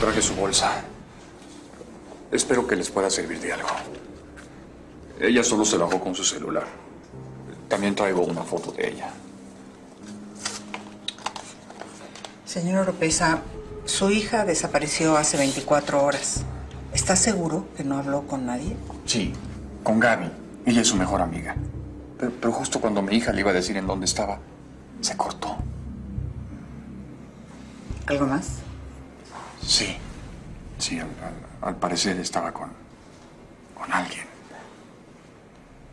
Traje su bolsa. Espero que les pueda servir de algo. Ella solo se bajó con su celular. También traigo una foto de ella. Señor Oropesa, su hija desapareció hace 24 horas. ¿Está seguro que no habló con nadie? Sí, con Gaby. Ella es su mejor amiga. Pero justo cuando mi hija le iba a decir en dónde estaba, se cortó. ¿Algo más? Sí. Sí, al parecer estaba con alguien.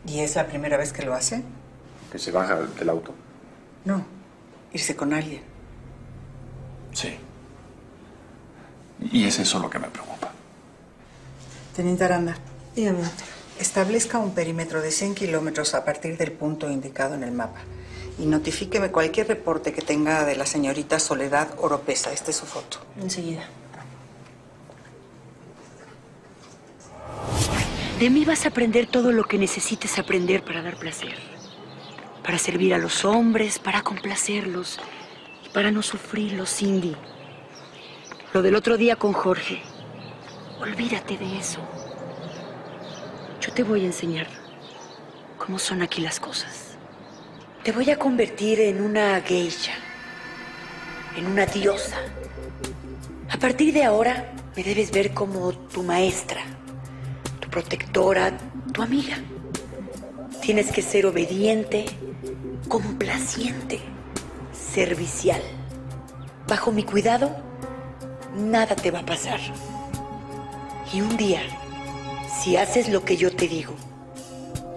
¿Y es la primera vez que lo hace? ¿Que se baja del auto? No, irse con alguien. Sí. Y es eso lo que me preocupa. Teniente Aranda. Dígame. Establezca un perímetro de 100 kilómetros a partir del punto indicado en el mapa. Y notifíqueme cualquier reporte que tenga de la señorita Soledad Oropesa. Esta es su foto. Enseguida. De mí vas a aprender todo lo que necesites aprender para dar placer. Para servir a los hombres, para complacerlos y para no sufrirlos, Cindy. Lo del otro día con Jorge. Olvídate de eso. Yo te voy a enseñar cómo son aquí las cosas. Te voy a convertir en una geisha, en una diosa. A partir de ahora me debes ver como tu maestra, tu protectora, tu amiga. Tienes que ser obediente, complaciente, servicial. Bajo mi cuidado, nada te va a pasar. Y un día, si haces lo que yo te digo,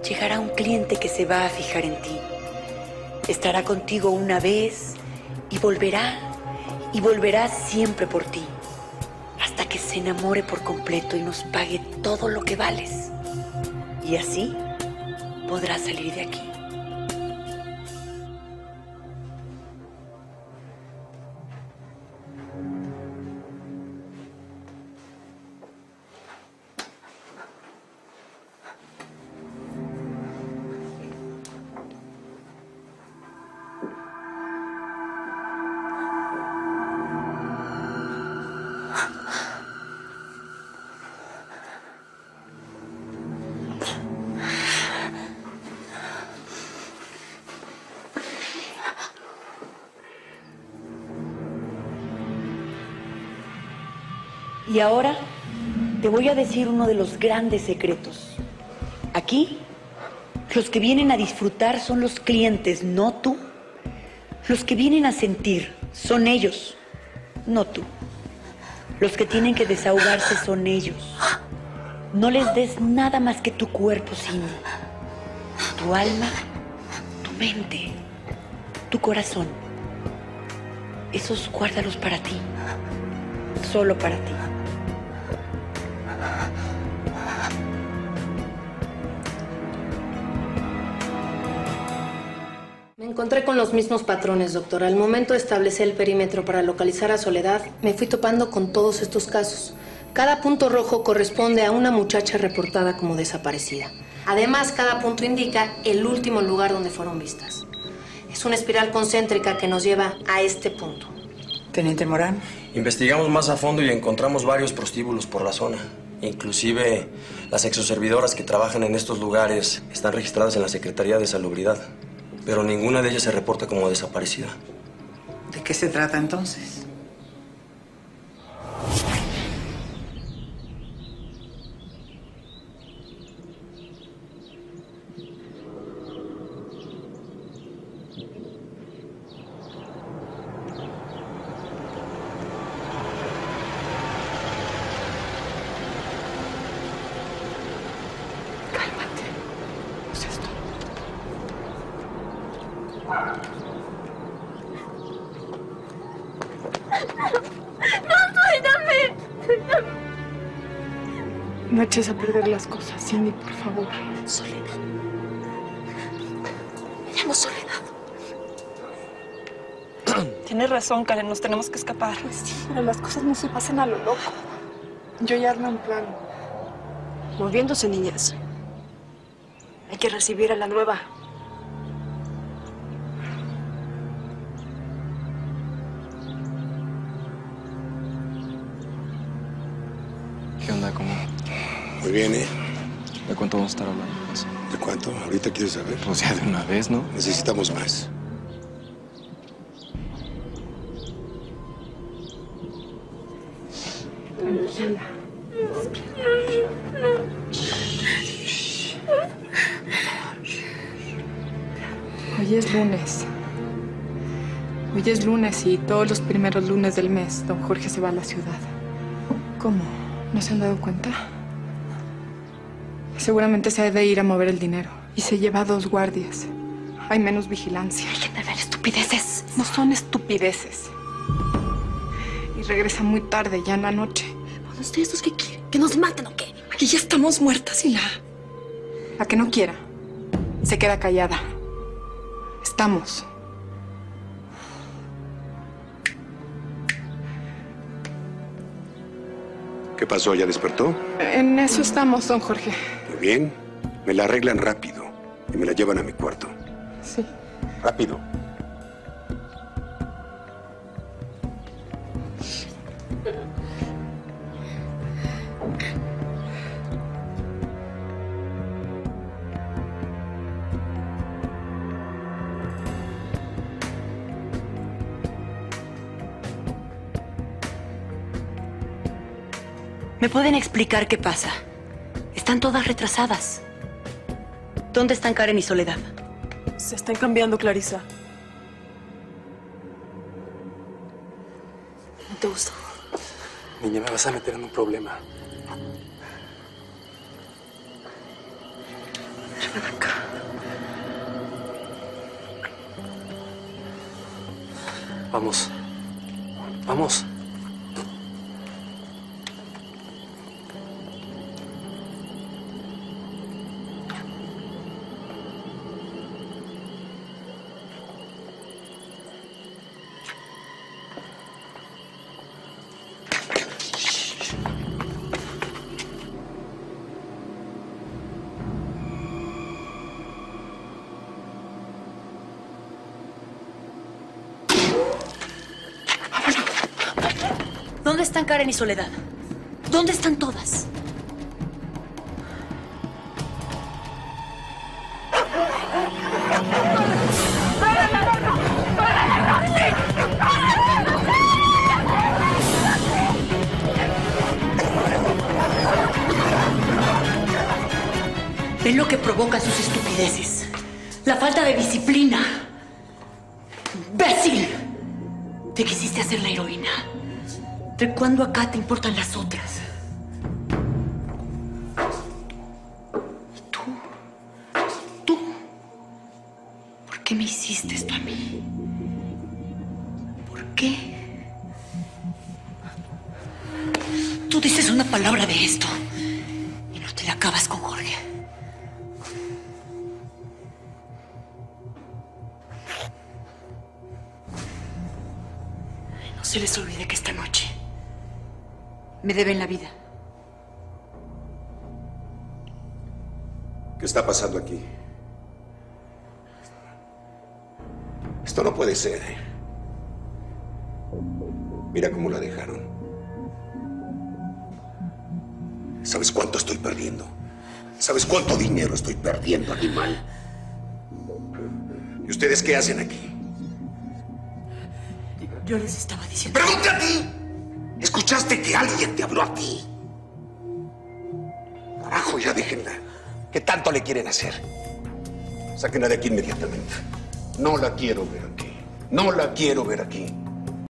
llegará un cliente que se va a fijar en ti. Estará contigo una vez y volverá siempre por ti, hasta que se enamore por completo y nos pague todo lo que vales. Y así podrás salir de aquí. Y ahora te voy a decir uno de los grandes secretos. Aquí, los que vienen a disfrutar son los clientes, no tú. Los que vienen a sentir son ellos, no tú. Los que tienen que desahogarse son ellos. No les des nada más que tu cuerpo, Cindy. Tu alma, tu mente, tu corazón. Esos guárdalos para ti. Solo para ti. Me encontré con los mismos patrones, doctor. Al momento de establecer el perímetro para localizar a Soledad, me fui topando con todos estos casos. Cada punto rojo corresponde a una muchacha reportada como desaparecida. Además, cada punto indica el último lugar donde fueron vistas. Es una espiral concéntrica que nos lleva a este punto. Teniente Morán. Investigamos más a fondo y encontramos varios prostíbulos por la zona. Inclusive, las exoservidoras que trabajan en estos lugares están registradas en la Secretaría de Salubridad. Pero ninguna de ellas se reporta como desaparecida. ¿De qué se trata entonces? No eches a perder las cosas, Cindy, por favor. Soledad. Me llamo Soledad. Tienes razón, Karen, nos tenemos que escapar. Sí, pero las cosas no se pasen a lo loco. Yo ya armé un plan. Moviéndose, niñas. Hay que recibir a la nueva. ¿Qué onda? ¿Cómo? Muy bien, ¿eh? ¿De cuánto vamos a estar hablando? Pues, ¿De cuánto? ¿Ahorita quieres saber? pues ya de una vez, ¿no? Necesitamos más. Hoy es lunes. Hoy es lunes y todos los primeros lunes del mes don Jorge se va a la ciudad. ¿Cómo? ¿No se han dado cuenta? Seguramente se ha de ir a mover el dinero y se lleva a 2 guardias. Hay menos vigilancia. Dejen de ver estupideces. No son estupideces. Y regresa muy tarde, ya en la noche. Bueno, ¿ustedes qué quieren? ¿Que nos maten o qué? Aquí ya estamos muertas, Hila. La que no quiera, se queda callada. Estamos. ¿Qué pasó? ¿Ya despertó? En eso estamos, don Jorge. Muy bien. Me la arreglan rápido y me la llevan a mi cuarto. Sí. Rápido. ¿Me pueden explicar qué pasa? Están todas retrasadas. ¿Dónde están Karen y Soledad? Se están cambiando, Clarisa. No te gusta. Niña, me vas a meter en un problema. Ven acá. Vamos. Vamos. ¿Dónde están Karen y Soledad? ¿Dónde están todas? ¿Ven lo que provoca sus estupideces? La falta de disciplina. ¡Imbécil! Te quisiste hacer la heroína. ¿De cuándo acá te importan las otras? ¿Tú? ¿Por qué me hiciste esto a mí? ¿Por qué? Tú dices una palabra de esto y no te la acabas con Jorge. No se les olvide que esta noche me deben la vida. ¿Qué está pasando aquí? Esto no puede ser. Mira cómo la dejaron. ¿Sabes cuánto estoy perdiendo? ¿Sabes cuánto dinero estoy perdiendo, animal? ¿Y ustedes qué hacen aquí? Yo les estaba diciendo... ¡Pregunte a ti! ¿Escuchaste que alguien te habló a ti? Carajo, ya déjenla. ¿Qué tanto le quieren hacer? Sáquenla de aquí inmediatamente. No la quiero ver aquí. No la quiero ver aquí.